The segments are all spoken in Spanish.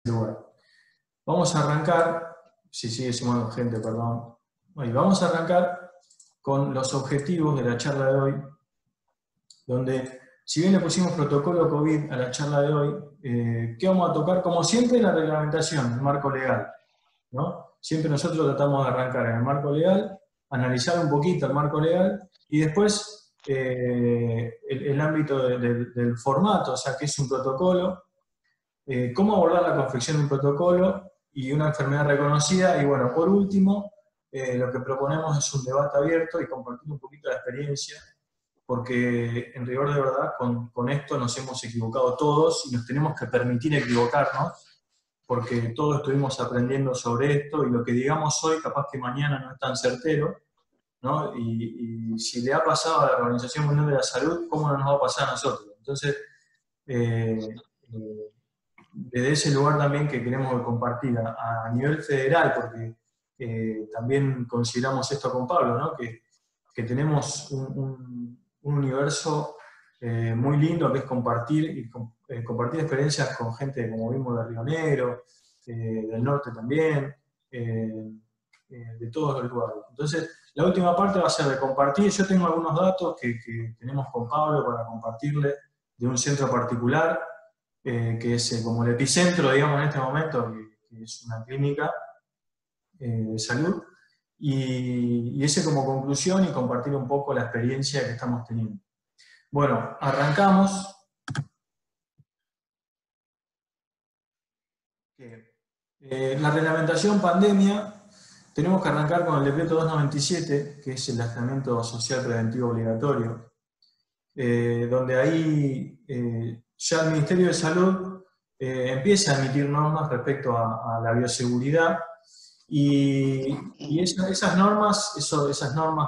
lugar. Vamos a arrancar, si sigue sumando gente, perdón. Vamos a arrancar con los objetivos de la charla de hoy, donde, si bien le pusimos protocolo COVID a la charla de hoy, ¿qué vamos a tocar? Como siempre, la reglamentación, el marco legal, ¿no? Siempre nosotros tratamos de arrancar en el marco legal, analizar un poquito el marco legal, y después el ámbito del formato, o sea, qué es un protocolo, cómo abordar la confección de un protocolo y una enfermedad reconocida, y bueno, por último, lo que proponemos es un debate abierto y compartir un poquito la experiencia, porque en rigor de verdad con esto nos hemos equivocado todos y nos tenemos que permitir equivocarnos, porque todos estuvimos aprendiendo sobre esto y lo que digamos hoy capaz que mañana no es tan certero, ¿no? Y si le ha pasado a la Organización Mundial de la Salud, ¿cómo no nos va a pasar a nosotros? Entonces, desde ese lugar también que queremos compartir a nivel federal, porque también consideramos esto con Pablo, ¿no? Que tenemos un universo muy lindo que es compartir, y compartir experiencias con gente, como vimos, de Río Negro, del norte también, de todos los lugares. Entonces, la última parte va a ser de compartir. Yo tengo algunos datos que tenemos con Pablo para compartirle de un centro particular, que es como el epicentro, digamos, en este momento, que es una clínica de salud, y ese como conclusión y compartir un poco la experiencia que estamos teniendo. Bueno, arrancamos. La reglamentación pandemia, tenemos que arrancar con el decreto 297, que es el aislamiento social preventivo obligatorio, donde ahí ya el Ministerio de Salud empieza a emitir normas respecto a la bioseguridad, y esas normas,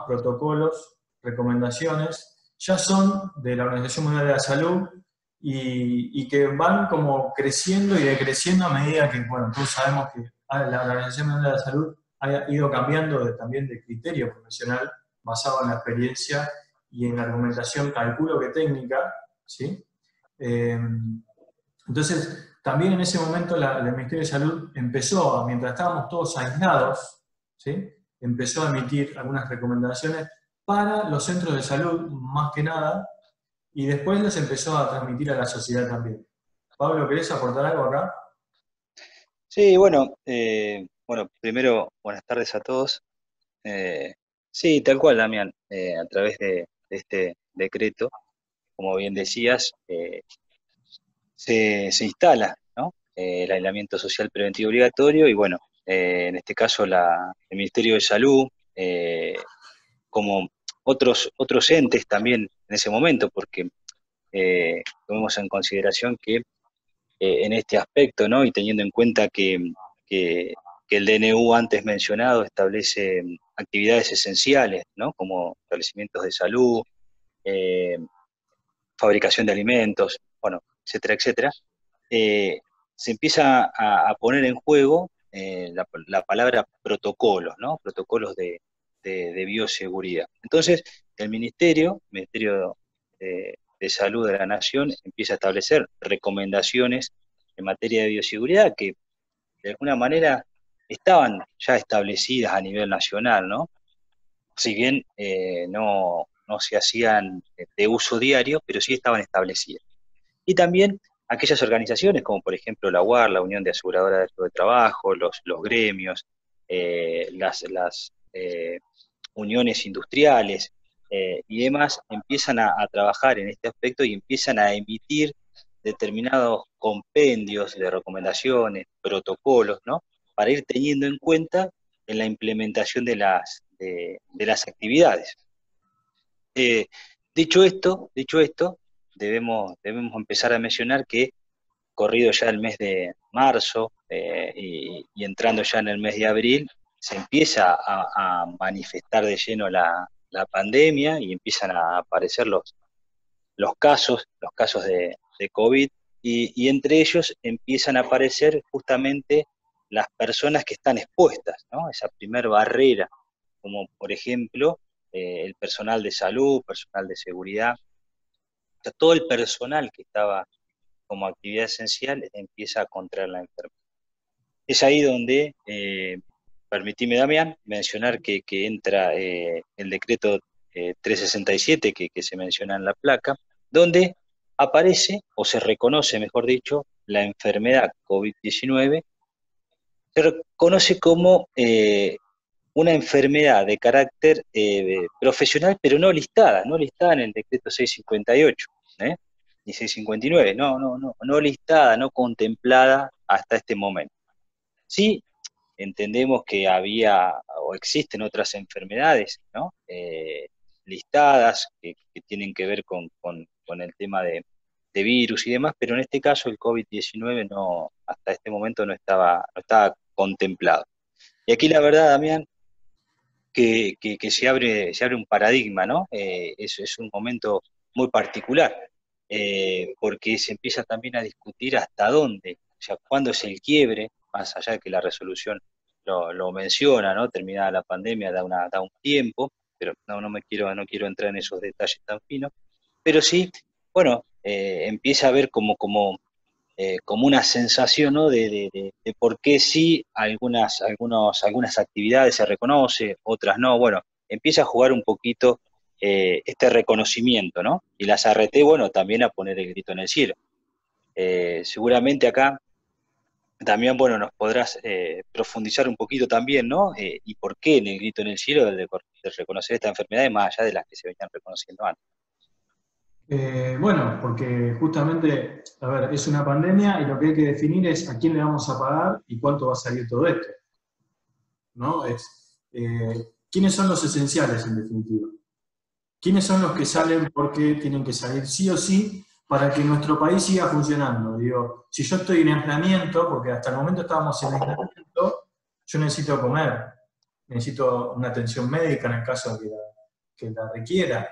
protocolos, recomendaciones, ya son de la Organización Mundial de la Salud, y que van como creciendo y decreciendo a medida que, bueno, todos sabemos que la Organización Mundial de la Salud ha ido cambiando también de criterio profesional basado en la experiencia y en la argumentación, calculo que técnica, ¿sí? Entonces, también en ese momento el Ministerio de Salud empezó, mientras estábamos todos aislados, ¿sí? Empezó a emitir algunas recomendaciones para los centros de salud, más que nada, y después las empezó a transmitir a la sociedad también. Pablo, ¿querés aportar algo acá? Sí, bueno, primero, buenas tardes a todos. Sí, tal cual, Damián, a través de este decreto, como bien decías, se instala, ¿no? El aislamiento social preventivo obligatorio y bueno, en este caso el Ministerio de Salud, como otros entes también en ese momento, porque tomemos en consideración que en este aspecto, ¿no? Y teniendo en cuenta que, que el DNU antes mencionado establece actividades esenciales, ¿no? Como establecimientos de salud, eh, fabricación de alimentos, bueno, etcétera, etcétera, eh, se empieza a poner en juego la palabra protocolos, ¿no? Protocolos de bioseguridad. Entonces, el Ministerio de Salud de la Nación, empieza a establecer recomendaciones en materia de bioseguridad que de alguna manera estaban ya establecidas a nivel nacional, ¿no? Si bien no se hacían de uso diario, pero sí estaban establecidas. Y también aquellas organizaciones como por ejemplo la UAR, la Unión de Aseguradoras de Trabajo, los gremios, las uniones industriales y demás, empiezan a trabajar en este aspecto y empiezan a emitir determinados compendios de recomendaciones, protocolos, ¿no? Para ir teniendo en cuenta en la implementación de las actividades. Eh, dicho esto, debemos empezar a mencionar que corrido ya el mes de marzo y entrando ya en el mes de abril, se empieza a manifestar de lleno la pandemia y empiezan a aparecer los casos de COVID, y entre ellos empiezan a aparecer justamente las personas que están expuestas, ¿no? Esa primer barrera, como por ejemplo el personal de salud, personal de seguridad, o sea, todo el personal que estaba como actividad esencial empieza a contraer la enfermedad. es ahí donde, permitime, Damián, mencionar que entra el decreto 367 que se menciona en la placa, donde aparece, o se reconoce, mejor dicho, la enfermedad COVID-19, se reconoce como una enfermedad de carácter profesional, pero no listada en el decreto 658, ¿eh? Ni 659, no listada, no contemplada hasta este momento. Sí, entendemos que había o existen otras enfermedades, ¿no? Listadas que tienen que ver con el tema de virus y demás, pero en este caso el COVID-19 no, hasta este momento no estaba contemplado. Y aquí la verdad, Damián, que se abre un paradigma, ¿no? Es un momento muy particular, porque se empieza también a discutir hasta dónde, o sea, cuándo es el quiebre, más allá de que la resolución lo menciona, ¿no? Terminada la pandemia da un tiempo, pero no quiero entrar en esos detalles tan finos, pero sí, bueno, empieza a haber como una sensación, ¿no? de por qué sí algunas actividades se reconoce, otras no. Bueno, empieza a jugar un poquito este reconocimiento, ¿no? Y las ART, bueno, también a poner el grito en el cielo. Seguramente acá también, bueno, nos podrás profundizar un poquito también, ¿no? Y por qué en el grito en el cielo de reconocer esta enfermedad, más allá de las que se venían reconociendo antes. Bueno, porque justamente, a ver, es una pandemia y lo que hay que definir es a quién le vamos a pagar y cuánto va a salir todo esto, ¿no? ¿Quiénes son los esenciales, en definitiva? ¿Quiénes son los que salen porque tienen que salir sí o sí para que nuestro país siga funcionando? Digo, si yo estoy en aislamiento, porque hasta el momento estábamos en aislamiento, yo necesito comer, necesito una atención médica en el caso que la requiera.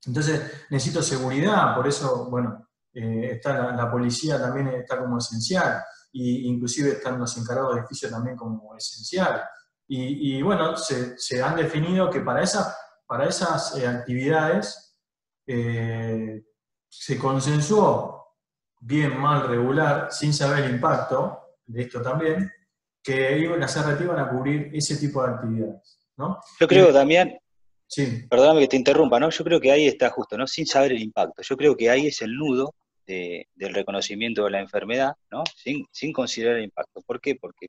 Entonces, necesito seguridad, por eso, bueno, está la policía también está como esencial, y inclusive están los encargados de edificio también como esencial. Y bueno, se han definido que para esas actividades se consensuó, bien, mal, regular, sin saber el impacto de esto también, que las RT iban a cubrir ese tipo de actividades, ¿no? Yo Y creo, Damián, sí, perdóname que te interrumpa, ¿no? Yo creo que ahí está justo, ¿no? Sin saber el impacto. Yo creo que ahí es el nudo del reconocimiento de la enfermedad, ¿no? Sin considerar el impacto. ¿Por qué? Porque,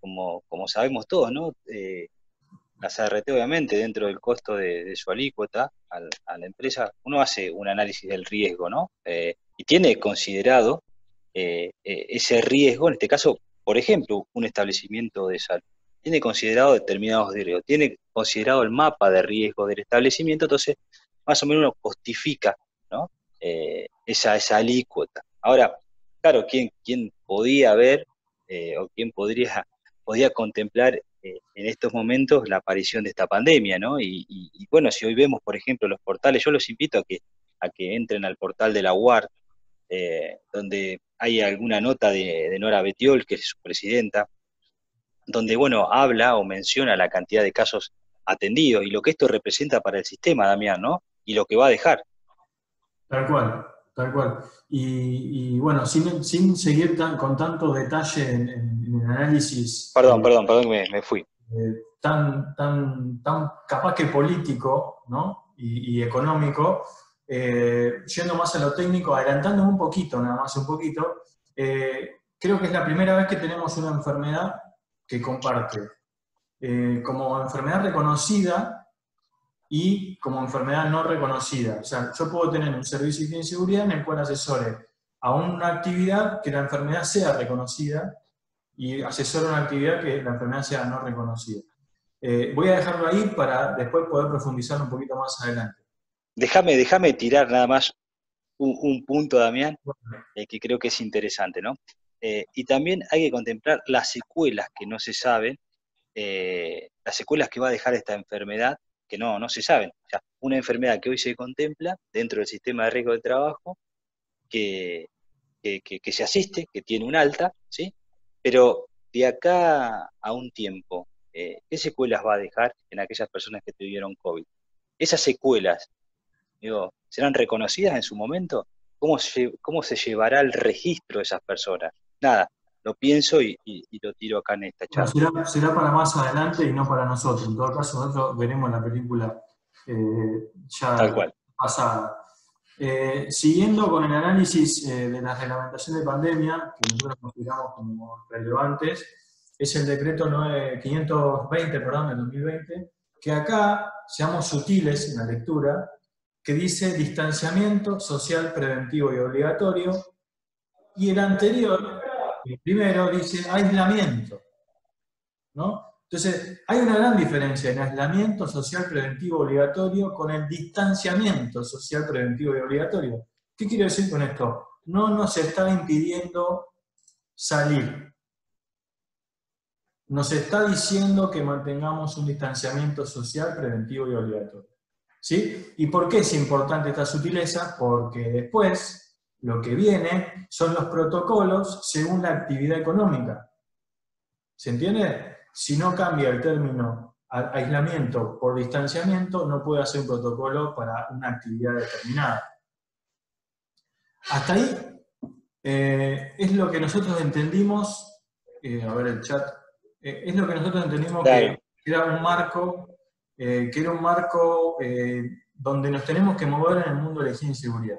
como sabemos todos, ¿no? Las ART, obviamente, dentro del costo de su alícuota a la empresa, uno hace un análisis del riesgo, ¿no? Y tiene considerado ese riesgo, en este caso, por ejemplo, un establecimiento de salud, tiene considerado determinados riesgos, tiene considerado el mapa de riesgo del establecimiento, entonces más o menos uno justifica, ¿no? Esa alícuota. Ahora, claro, ¿quién podía ver o quién podía contemplar en estos momentos la aparición de esta pandemia, ¿no? Y bueno, si hoy vemos, por ejemplo, los portales, yo los invito a que entren al portal de la UAR, donde hay alguna nota de Nora Betiol, que es su presidenta, donde, bueno, habla o menciona la cantidad de casos atendidos y lo que esto representa para el sistema, Damián, ¿no? Y lo que va a dejar. tal cual, tal cual. Y bueno, sin seguir con tanto detalle en el análisis Perdón, me fui. tan capaz que político, ¿no? Y económico, yendo más a lo técnico, adelantándome un poquito, nada más un poquito, creo que es la primera vez que tenemos una enfermedad que comparte como enfermedad reconocida y como enfermedad no reconocida. O sea, yo puedo tener un servicio de seguridad en el cual asesore a una actividad que la enfermedad sea reconocida y asesore a una actividad que la enfermedad sea no reconocida. Voy a dejarlo ahí para después poder profundizar un poquito más adelante. Déjame tirar nada más un punto, Damián, que creo que es interesante, ¿no? Y también hay que contemplar las secuelas que no se saben, las secuelas que va a dejar esta enfermedad, que no se saben. O sea, una enfermedad que hoy se contempla dentro del sistema de riesgo de trabajo, que, que se asiste, que tiene un alta, ¿sí? Pero de acá a un tiempo, ¿qué secuelas va a dejar en aquellas personas que tuvieron COVID? Esas secuelas, digo, ¿serán reconocidas en su momento? ¿Cómo se llevará el registro de esas personas? Nada. lo pienso y lo tiro acá en esta Bueno, charla. será para más adelante y no para nosotros. En todo caso, nosotros veremos la película Tal ya cual. pasada. Siguiendo con el análisis de la reglamentación de pandemia, que nosotros consideramos como relevantes, es el decreto 520, perdón, del 2020, que acá, seamos sutiles en la lectura, que dice distanciamiento social preventivo y obligatorio, y el anterior, el primero, dice aislamiento, ¿no? Entonces, hay una gran diferencia en aislamiento social preventivo obligatorio con el distanciamiento social preventivo y obligatorio. ¿Qué quiero decir con esto? No nos está impidiendo salir. Nos está diciendo que mantengamos un distanciamiento social preventivo y obligatorio. ¿Sí? ¿Y por qué es importante esta sutileza? Porque después lo que viene son los protocolos según la actividad económica. ¿Se entiende? Si no cambia el término aislamiento por distanciamiento, no puede hacer un protocolo para una actividad determinada. Hasta ahí es lo que nosotros entendimos, a ver el chat, es lo que nosotros entendimos Claro. que era un marco, donde nos tenemos que mover en el mundo de la higiene y seguridad.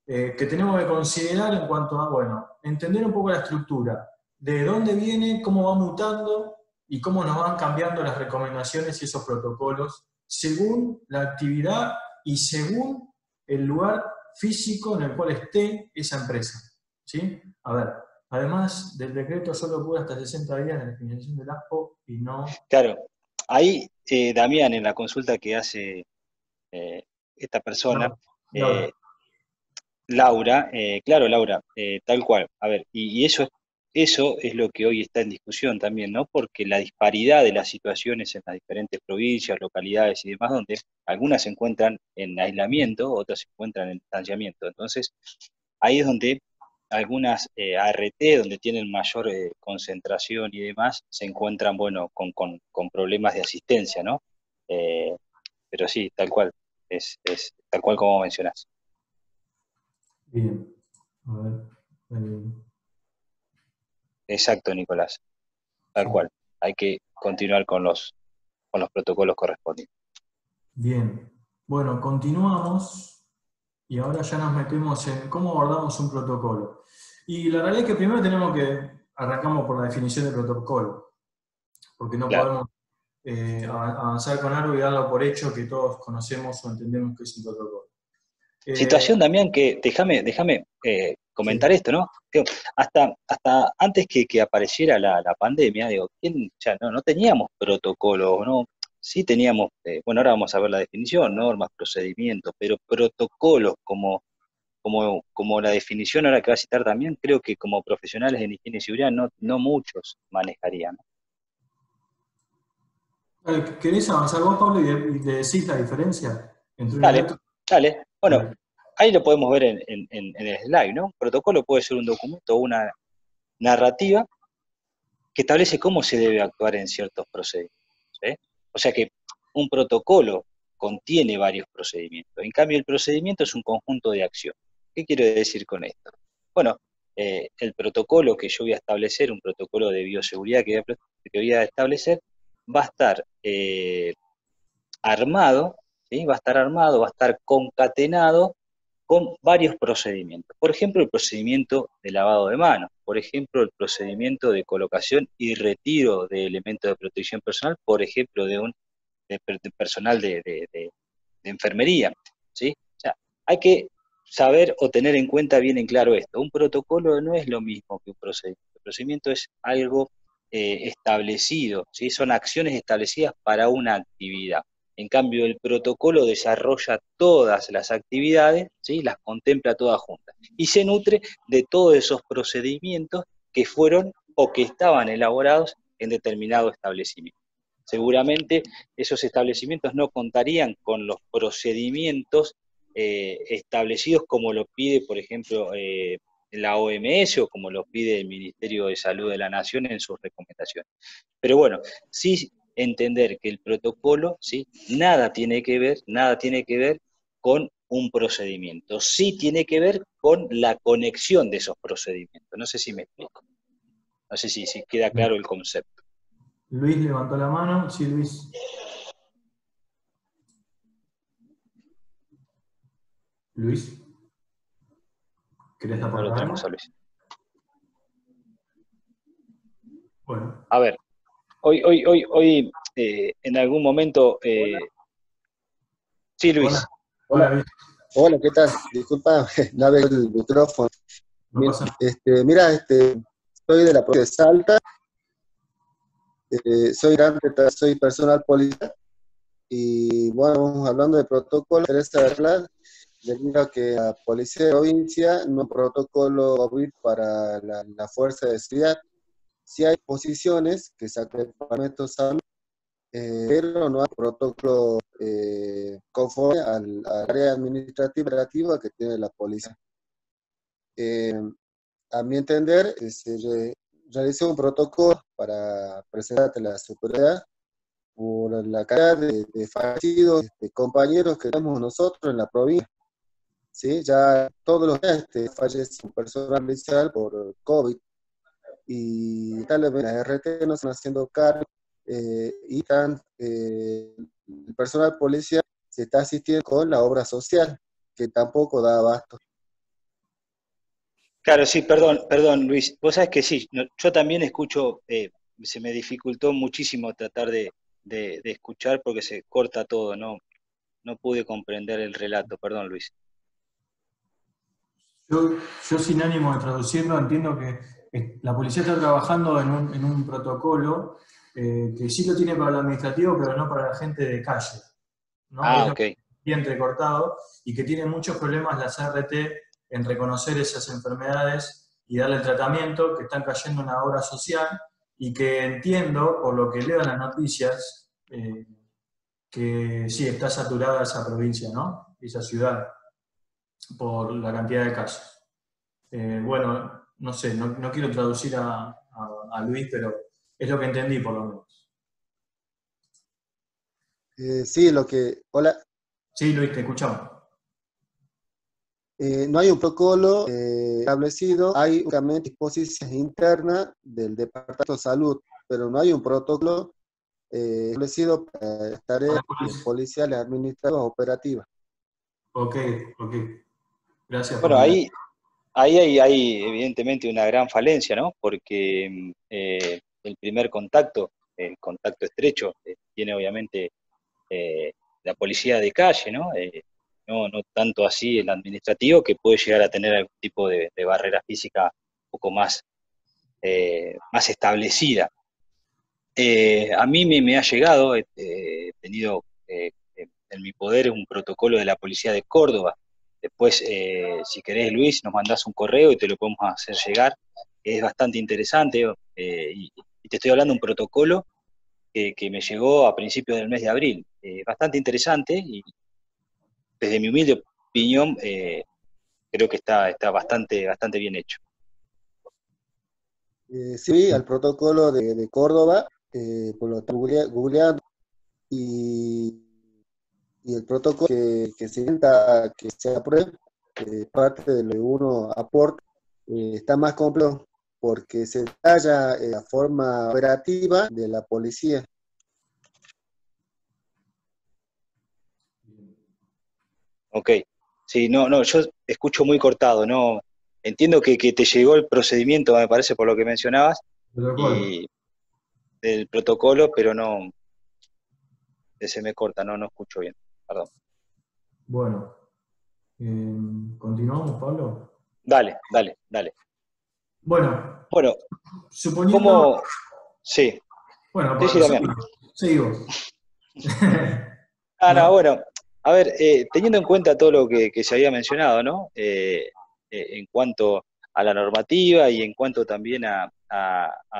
Que tenemos que considerar en cuanto a, bueno, entender un poco la estructura, de dónde viene, cómo va mutando y cómo nos van cambiando las recomendaciones y esos protocolos según la actividad y según el lugar físico en el cual esté esa empresa. ¿Sí? A ver, además del decreto solo cura hasta 60 días de la finalización del ASPO y no... Claro, ahí Damián, en la consulta que hace esta persona, No, eh, Laura. Laura, claro, Laura, tal cual. A ver, y eso es lo que hoy está en discusión también, ¿no? Porque la disparidad de las situaciones en las diferentes provincias, localidades y demás, donde algunas se encuentran en aislamiento, otras se encuentran en distanciamiento. Entonces, ahí es donde algunas ART, donde tienen mayor concentración y demás, se encuentran, bueno, con problemas de asistencia, ¿no? Eh, pero sí, tal cual, es tal cual como mencionás. Bien. A ver. Exacto, Nicolás, tal Sí. cual. Hay que continuar con los protocolos correspondientes. Bien. Bueno, continuamos y ahora ya nos metemos en cómo abordamos un protocolo. Y la realidad es que primero arrancamos por la definición de protocolo, porque no Claro. podemos avanzar con algo y darlo por hecho que todos conocemos o entendemos que es un protocolo. Situación, Damián, que déjame Sí. comentar esto, ¿no? Digo, hasta antes que apareciera la pandemia, digo, ya no teníamos protocolo, ¿no? Sí teníamos, bueno, ahora vamos a ver la definición, normas, procedimientos, pero protocolos como la definición ahora que va a citar también, creo que como profesionales en higiene y seguridad no muchos manejarían, ¿no? ¿Querés avanzar vos, Pablo, y le decís la diferencia entre uno y Dale, otro? dale. Bueno, Dale. ahí lo podemos ver en el slide, ¿no? Protocolo puede ser un documento o una narrativa que establece cómo se debe actuar en ciertos procedimientos. ¿Sí? O sea que un protocolo contiene varios procedimientos. En cambio, el procedimiento es un conjunto de acciones. ¿Qué quiero decir con esto? Bueno, el protocolo que yo voy a establecer, un protocolo de bioseguridad que voy a establecer, va a estar armado, ¿sí? Va a estar armado, va a estar concatenado con varios procedimientos. Por ejemplo, el procedimiento de lavado de manos, por ejemplo, el procedimiento de colocación y retiro de elementos de protección personal, por ejemplo, de personal de enfermería, ¿sí? O sea, hay que saber o tener en cuenta bien en claro esto. Un protocolo no es lo mismo que un procedimiento. El procedimiento es algo establecido, ¿sí? Son acciones establecidas para una actividad. En cambio, el protocolo desarrolla todas las actividades, ¿sí? Las contempla todas juntas y se nutre de todos esos procedimientos que fueron o que estaban elaborados en determinado establecimiento. Seguramente esos establecimientos no contarían con los procedimientos establecidos como lo pide, por ejemplo, la OMS o como lo pide el Ministerio de Salud de la Nación en sus recomendaciones. Pero bueno, sí entender que el protocolo, ¿sí? Nada tiene que ver con un procedimiento. Sí tiene que ver con la conexión de esos procedimientos. No sé si me explico. No sé si queda claro el concepto. Luis levantó la mano. Sí, Luis. Luis, ¿querés No lo aportar tenemos a algo? Luis. Bueno. A ver, hoy en algún momento, Hola, sí, Hola. Luis. Hola, hola, Luis. hola, ¿qué tal? Disculpa, no veo el micrófono. No pasa nada. Mira, soy de la provincia de Salta, soy personal policial y bueno, vamos hablando de protocolo, interesa hablar debido a que la policía de provincia no hay protocolo COVID para la fuerza de seguridad. Sí hay posiciones que sacan el Departamento de Salud, pero no hay protocolo conforme al área administrativa y operativa que tiene la policía. Eh, a mi entender, realizó un protocolo para presentar ante la superioridad por la cantidad de fallecidos, compañeros que tenemos nosotros en la provincia. ¿Sí? Ya todos los días fallece un personal policial por COVID y tal vez las RT no están haciendo cargo el personal policial se está asistiendo con la obra social, que tampoco da abasto. Claro, sí, perdón, Luis. Vos sabés que sí, yo también escucho, se me dificultó muchísimo tratar de escuchar porque se corta todo, no pude comprender el relato, perdón, Luis. Yo sin ánimo de traducirlo entiendo que la policía está trabajando en un protocolo que sí lo tiene para el administrativo, pero no para la gente de calle, ¿no? Es Ah, lo ok. que bien entrecortado y que tiene muchos problemas la CRT en reconocer esas enfermedades y darle el tratamiento, que están cayendo en la obra social y que entiendo, por lo que leo en las noticias, que sí, está saturada esa provincia, ¿no? Esa ciudad, por la cantidad de casos. Bueno, no sé, no quiero traducir a Luis, pero es lo que entendí por lo menos. Sí, hola, Sí, Luis, te escuchamos. no hay un protocolo establecido, hay únicamente disposiciones internas del Departamento de Salud, pero no hay un protocolo establecido para tareas Hola, Luis. policiales, administrativas, operativas. Ok, ok. Gracias por Bueno, la... ahí hay evidentemente una gran falencia, ¿no? Porque el primer contacto, el contacto estrecho, tiene obviamente la policía de calle, ¿no? No tanto así el administrativo, que puede llegar a tener algún tipo de barrera física un poco más establecida. A mí me ha llegado, he tenido en mi poder un protocolo de la policía de Córdoba. Después, si querés, Luis, nos mandás un correo y te lo podemos hacer llegar. Es bastante interesante y te estoy hablando de un protocolo que me llegó a principios del mes de abril. Bastante interesante y desde mi humilde opinión creo que está bastante bien hecho. Sí, al protocolo de Córdoba, por lo estoy googleando, y, y el protocolo que se intenta que se apruebe, parte de lo que uno aporta, está más complejo porque se detalla la forma operativa de la policía. Ok. Sí, no, yo escucho muy cortado, no. Entiendo que te llegó el procedimiento, me parece, por lo que mencionabas, Protocolo. y el protocolo, pero no, se me corta, no escucho bien. Perdón. Bueno, continuamos, Pablo. Dale. Bueno, Bueno, suponiendo... ¿cómo? Sí, Bueno, sí, Pablo, Damián. sigo. No, No, bueno, a ver, teniendo en cuenta todo lo que se había mencionado, ¿no? En cuanto a la normativa y en cuanto también a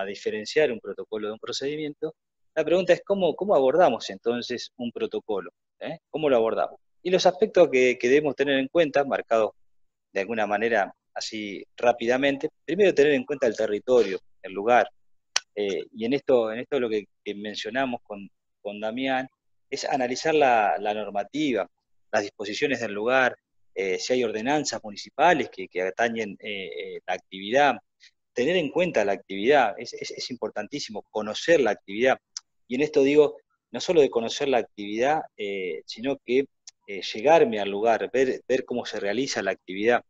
diferenciar un protocolo de un procedimiento, la pregunta es cómo abordamos entonces un protocolo, ¿eh? ¿Cómo lo abordamos? Y los aspectos que debemos tener en cuenta, marcados de alguna manera así rápidamente, primero tener en cuenta el territorio, el lugar, y en esto lo que mencionamos con Damián es analizar la normativa, las disposiciones del lugar, si hay ordenanzas municipales que atañen la actividad, tener en cuenta la actividad, es importantísimo conocer la actividad. Y en esto digo, no solo de conocer la actividad, sino que llegarme al lugar, ver cómo se realiza la actividad.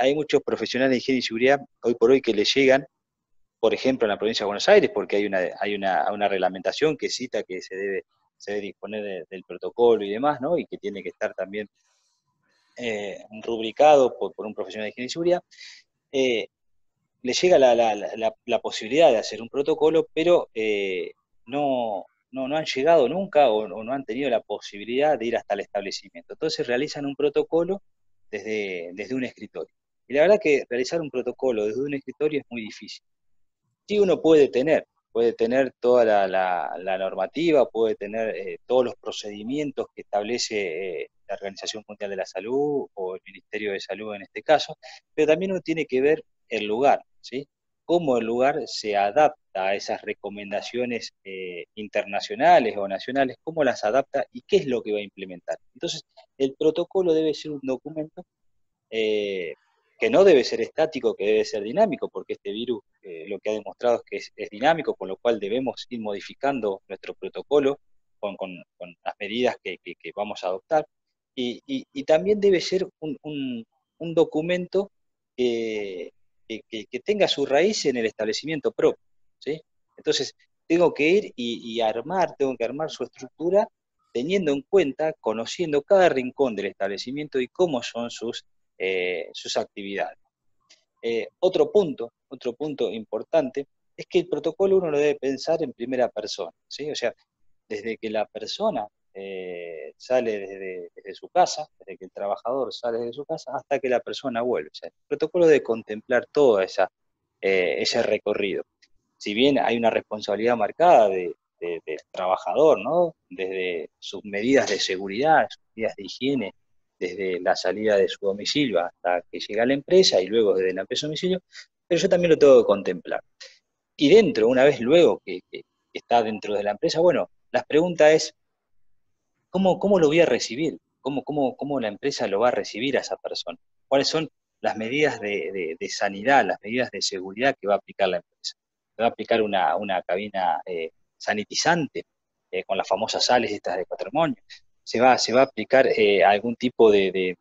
Hay muchos profesionales de higiene y seguridad hoy por hoy que le llegan, por ejemplo, en la provincia de Buenos Aires, porque hay una reglamentación que cita que se debe disponer del protocolo y demás, ¿no? Y que tiene que estar también rubricado por un profesional de higiene y seguridad. Le llega la posibilidad de hacer un protocolo, pero no han llegado nunca o no han tenido la posibilidad de ir hasta el establecimiento. Entonces realizan un protocolo desde un escritorio. Y la verdad que realizar un protocolo desde un escritorio es muy difícil. Sí, uno puede tener toda la normativa, puede tener todos los procedimientos que establece la Organización Mundial de la Salud o el Ministerio de Salud en este caso, pero también uno tiene que ver el lugar, ¿sí? Cómo el lugar se adapta a esas recomendaciones internacionales o nacionales, cómo las adapta y qué es lo que va a implementar. Entonces, el protocolo debe ser un documento eh, que no debe ser estático, que debe ser dinámico, porque este virus lo que ha demostrado es que es dinámico, con lo cual debemos ir modificando nuestro protocolo con las medidas que vamos a adoptar. Y también debe ser un documento que tenga su raíz en el establecimiento propio, ¿sí? Entonces, tengo que ir tengo que armar su estructura teniendo en cuenta, conociendo cada rincón del establecimiento y cómo son sus actividades. Otro punto importante es que el protocolo uno lo debe pensar en primera persona, ¿sí? O sea, desde que la persona sale desde su casa, desde que el trabajador sale de su casa, hasta que la persona vuelve. O sea, el protocolo debe contemplar todo ese recorrido. Si bien hay una responsabilidad marcada del trabajador, ¿no? Desde sus medidas de seguridad, sus medidas de higiene, desde la salida de su domicilio hasta que llega a la empresa y luego desde la empresa a domicilio, pero yo también lo tengo que contemplar. Y dentro, una vez luego que está dentro de la empresa, bueno, la pregunta es, ¿cómo lo voy a recibir? ¿Cómo la empresa lo va a recibir a esa persona? ¿Cuáles son las medidas de sanidad, las medidas de seguridad que va a aplicar la empresa? ¿Va a aplicar una cabina sanitizante con las famosas sales estas de patrimonio? ¿Se va a aplicar algún tipo de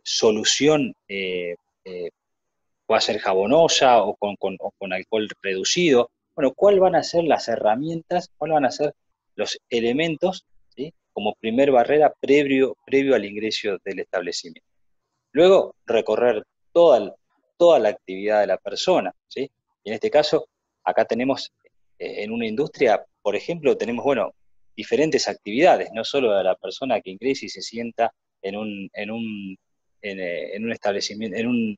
solución, puede ser jabonosa o con alcohol reducido? Bueno, ¿cuáles van a ser las herramientas, cuáles van a ser los elementos, ¿sí? Como primer barrera previo al ingreso del establecimiento? Luego, recorrer toda la actividad de la persona, ¿sí? Y en este caso, acá tenemos, en una industria, por ejemplo, tenemos, bueno, diferentes actividades, no solo de la persona que ingresa y se sienta en un establecimiento, en un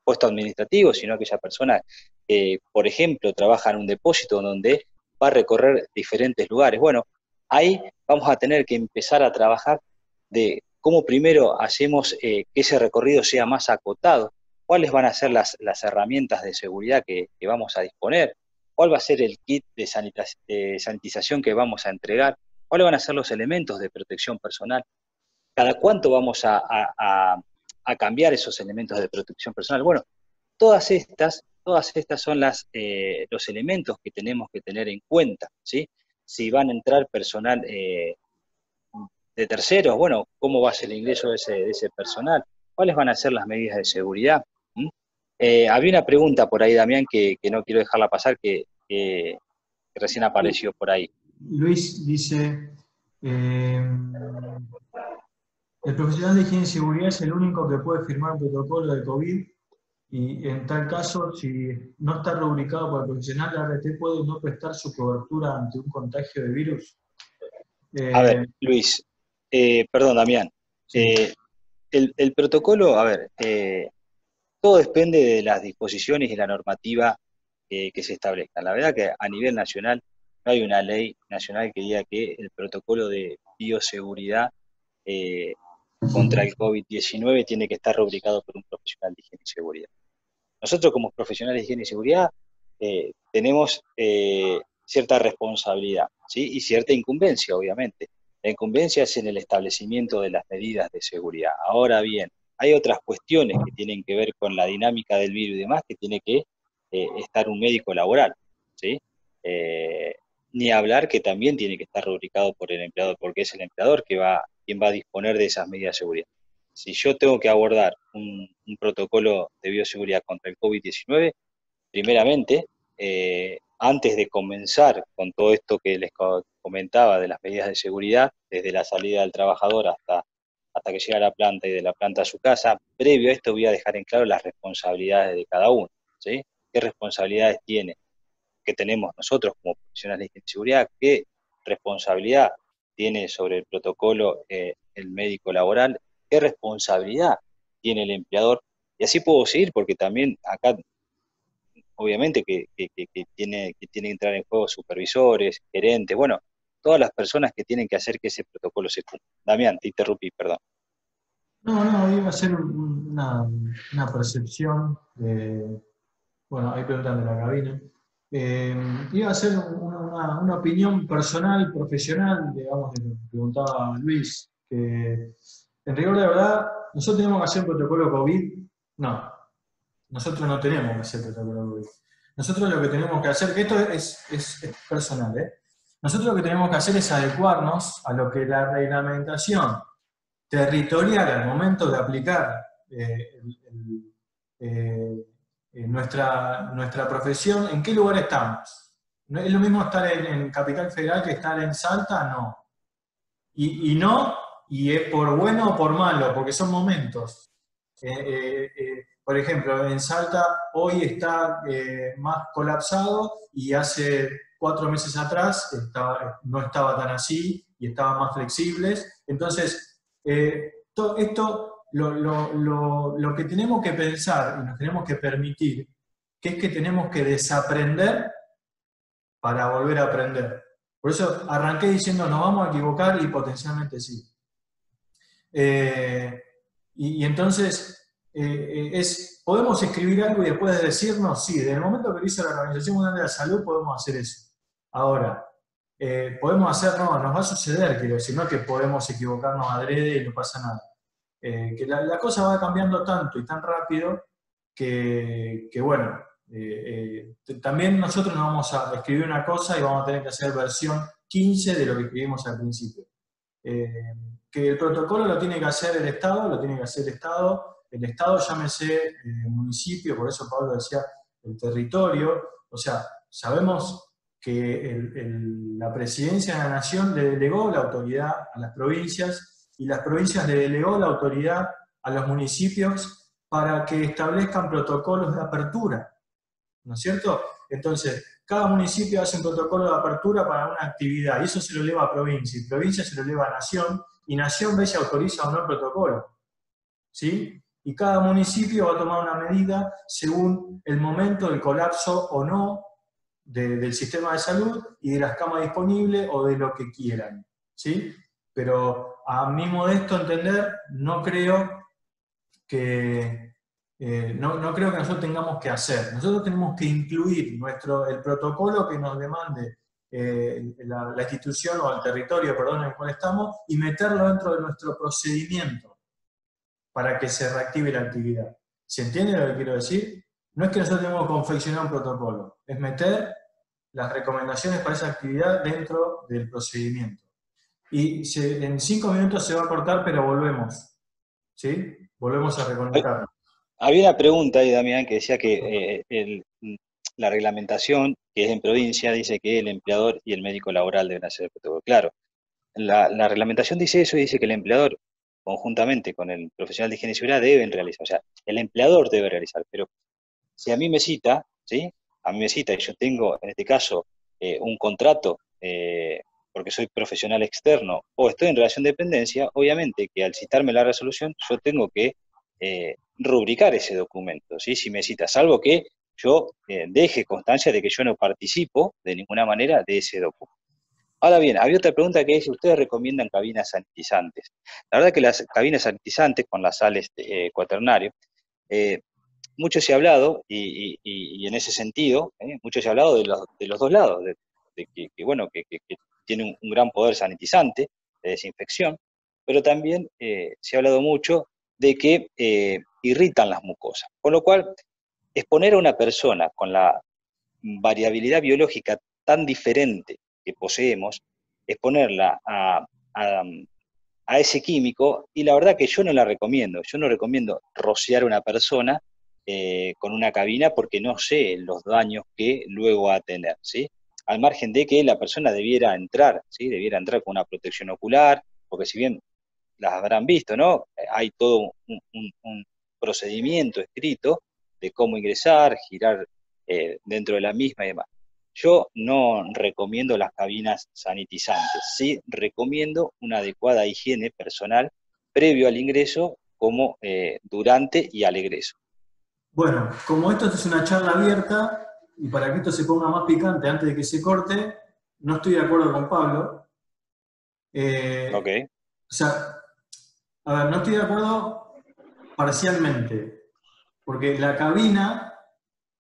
puesto administrativo, sino aquella persona que, por ejemplo, trabaja en un depósito donde va a recorrer diferentes lugares. Bueno, ahí vamos a tener que empezar a trabajar de cómo primero hacemos que ese recorrido sea más acotado, cuáles van a ser las herramientas de seguridad que vamos a disponer, cuál va a ser el kit de sanitización que vamos a entregar, cuáles van a ser los elementos de protección personal, cada cuánto vamos a cambiar esos elementos de protección personal. Bueno, todas estas son los elementos que tenemos que tener en cuenta, ¿sí? Si van a entrar personal de terceros, bueno, ¿cómo va a ser el ingreso de ese personal? ¿Cuáles van a ser las medidas de seguridad? ¿Mm? Había una pregunta por ahí, Damián, que no quiero dejarla pasar, que recién apareció por ahí. Luis dice, el profesional de higiene y seguridad es el único que puede firmar un protocolo de COVID y en tal caso, si no está rubricado por el profesional, la ART puede no prestar su cobertura ante un contagio de virus. A ver, Luis, perdón, Damián. Sí. El protocolo, a ver, todo depende de las disposiciones y la normativa que se establezcan. La verdad que a nivel nacional no hay una ley nacional que diga que el protocolo de bioseguridad contra el COVID-19 tiene que estar rubricado por un profesional de higiene y seguridad. Nosotros como profesionales de higiene y seguridad tenemos cierta responsabilidad, ¿sí? Y cierta incumbencia, obviamente. La incumbencia es en el establecimiento de las medidas de seguridad. Ahora bien, hay otras cuestiones que tienen que ver con la dinámica del virus y demás, que tiene que estar un médico laboral, ¿sí? Ni hablar que también tiene que estar rubricado por el empleador, porque es el empleador quien va a disponer de esas medidas de seguridad. Si yo tengo que abordar un protocolo de bioseguridad contra el COVID-19, primeramente, antes de comenzar con todo esto que les comentaba de las medidas de seguridad, desde la salida del trabajador hasta que llega a la planta y de la planta a su casa, previo a esto voy a dejar en claro las responsabilidades de cada uno, ¿sí? ¿Qué responsabilidades que tenemos nosotros como profesionales de seguridad? ¿Qué responsabilidad tiene sobre el protocolo el médico laboral? ¿Qué responsabilidad tiene el empleador? Y así puedo seguir, porque también acá obviamente que tiene que entrar en juego supervisores, gerentes, bueno, todas las personas que tienen que hacer que ese protocolo se cumpla. Damián, te interrumpí, perdón. No, iba a ser una percepción de, bueno, ahí preguntan de la cabina. Iba a ser una opinión personal, profesional, digamos, de lo que preguntaba Luis, que en rigor de verdad, nosotros tenemos que hacer un protocolo COVID. No, nosotros no tenemos que hacer protocolo COVID. Nosotros lo que tenemos que hacer, que esto es personal, nosotros lo que tenemos que hacer es adecuarnos a lo que la reglamentación territorial al momento de aplicar nuestra profesión, ¿en qué lugar estamos? ¿No es lo mismo estar en Capital Federal que estar en Salta? No. Y no, y es por bueno o por malo, porque son momentos. Por ejemplo, en Salta hoy está más colapsado y hace 4 meses atrás no estaba tan así y estaban más flexibles. Entonces, esto lo que tenemos que pensar y nos tenemos que permitir, que es que tenemos que desaprender para volver a aprender. Por eso arranqué diciendo, nos vamos a equivocar y potencialmente sí. Y entonces, ¿podemos escribir algo y después decirnos? Sí, desde el momento que lo hizo la Organización Mundial de la Salud podemos hacer eso. Ahora, podemos hacer, no, nos va a suceder, quiero decir, no que podemos equivocarnos adrede y no pasa nada. Que la cosa va cambiando tanto y tan rápido que bueno, también nosotros nos vamos a escribir una cosa y vamos a tener que hacer versión 15 de lo que escribimos al principio. Que el protocolo lo tiene que hacer el Estado, el Estado llámese municipio, por eso Pablo decía el territorio, o sea, sabemos que la Presidencia de la Nación le delegó la autoridad a las provincias y las provincias le delegó la autoridad a los municipios para que establezcan protocolos de apertura, ¿no es cierto? Entonces, cada municipio hace un protocolo de apertura para una actividad, y eso se lo eleva a provincia, y provincia se lo eleva a nación, y nación ve si autoriza o no el protocolo, ¿sí? Y cada municipio va a tomar una medida según el momento del colapso o no del sistema de salud y de las camas disponibles o de lo que quieran, ¿sí? Pero a mi modesto entender, no creo que nosotros tengamos que hacer. Nosotros tenemos que incluir el protocolo que nos demande la institución o el territorio, perdón, en el cual estamos, y meterlo dentro de nuestro procedimiento para que se reactive la actividad. ¿Se entiende lo que quiero decir? No es que nosotros tenemos que confeccionar un protocolo, es meter las recomendaciones para esa actividad dentro del procedimiento. Y en 5 minutos se va a cortar, pero volvemos. ¿Sí? Volvemos a reconectarnos. Había una pregunta ahí, Damián, que decía que la reglamentación, que es en provincia, dice que el empleador y el médico laboral deben hacer el protocolo. Claro, la reglamentación dice eso y dice que el empleador, conjuntamente con el profesional de higiene y seguridad, deben realizar. O sea, el empleador debe realizar. Pero si a mí me cita, ¿sí? A mí me cita y yo tengo, en este caso, un contrato, porque soy profesional externo, o estoy en relación de dependencia, obviamente que al citarme la resolución, yo tengo que rubricar ese documento, ¿sí? Si me cita, salvo que yo deje constancia de que yo no participo de ninguna manera de ese documento. Ahora bien, había otra pregunta que es si ustedes recomiendan cabinas sanitizantes. La verdad que las cabinas sanitizantes con las sales cuaternario, mucho se ha hablado, y en ese sentido, mucho se ha hablado de los dos lados, de que, bueno, que tiene un gran poder sanitizante, de desinfección, pero también se ha hablado mucho de que irritan las mucosas. Con lo cual, exponer a una persona con la variabilidad biológica tan diferente que poseemos, exponerla a ese químico, y la verdad que yo no la recomiendo. Yo no recomiendo rociar a una persona con una cabina porque no sé los daños que luego va a tener, ¿sí? Al margen de que la persona debiera entrar, ¿sí? Debiera entrar con una protección ocular, porque si bien las habrán visto, ¿no? Hay todo un procedimiento escrito de cómo ingresar, girar dentro de la misma y demás. Yo no recomiendo las cabinas sanitizantes, sí recomiendo una adecuada higiene personal previo al ingreso como durante y al egreso. Bueno, como esto es una charla abierta, y para que esto se ponga más picante antes de que se corte, no estoy de acuerdo con Pablo. Ok. O sea, a ver, no estoy de acuerdo parcialmente, porque la cabina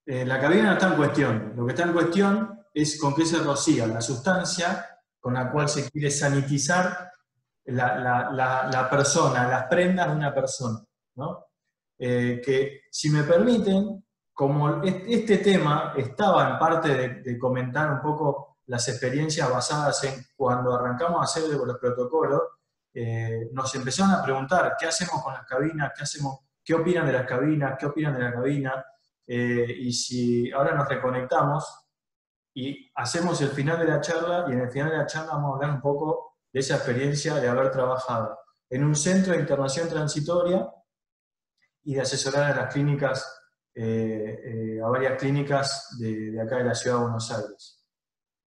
no está en cuestión. Lo que está en cuestión es con qué se rocía la sustancia con la cual se quiere sanitizar la persona, las prendas de una persona, ¿no? Que, si me permiten, como este tema estaba en parte de comentar un poco las experiencias basadas en cuando arrancamos a hacer los protocolos, nos empezaron a preguntar qué hacemos con las cabinas, qué opinan de las cabinas, qué opinan de la cabina, y si ahora nos reconectamos y hacemos el final de la charla, y en el final de la charla vamos a hablar un poco de esa experiencia de haber trabajado en un centro de internación transitoria y de asesorar a las clínicas, a varias clínicas de acá de la Ciudad de Buenos Aires.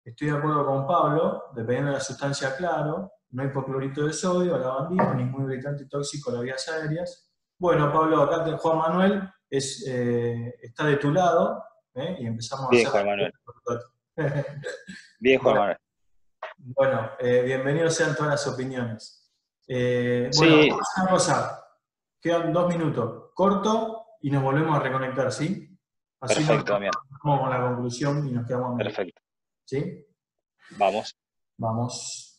Estoy de acuerdo con Pablo, dependiendo de la sustancia, claro, no hay hipoclorito de sodio, lavandina, ningún irritante tóxico a las vías aéreas. Bueno, Pablo, acá Juan Manuel está de tu lado, y empezamos Bien, a hacer... Juan Manuel. Bien, Juan Manuel. Bueno, bienvenidos sean todas las opiniones. Bueno, Sí. vamos a una cosa. Quedan 2 minutos. Corto y nos volvemos a reconectar, ¿sí? Así Perfecto, nos Damián. vamos con la conclusión y nos quedamos en medio. Perfecto. ¿Sí? Vamos. Vamos.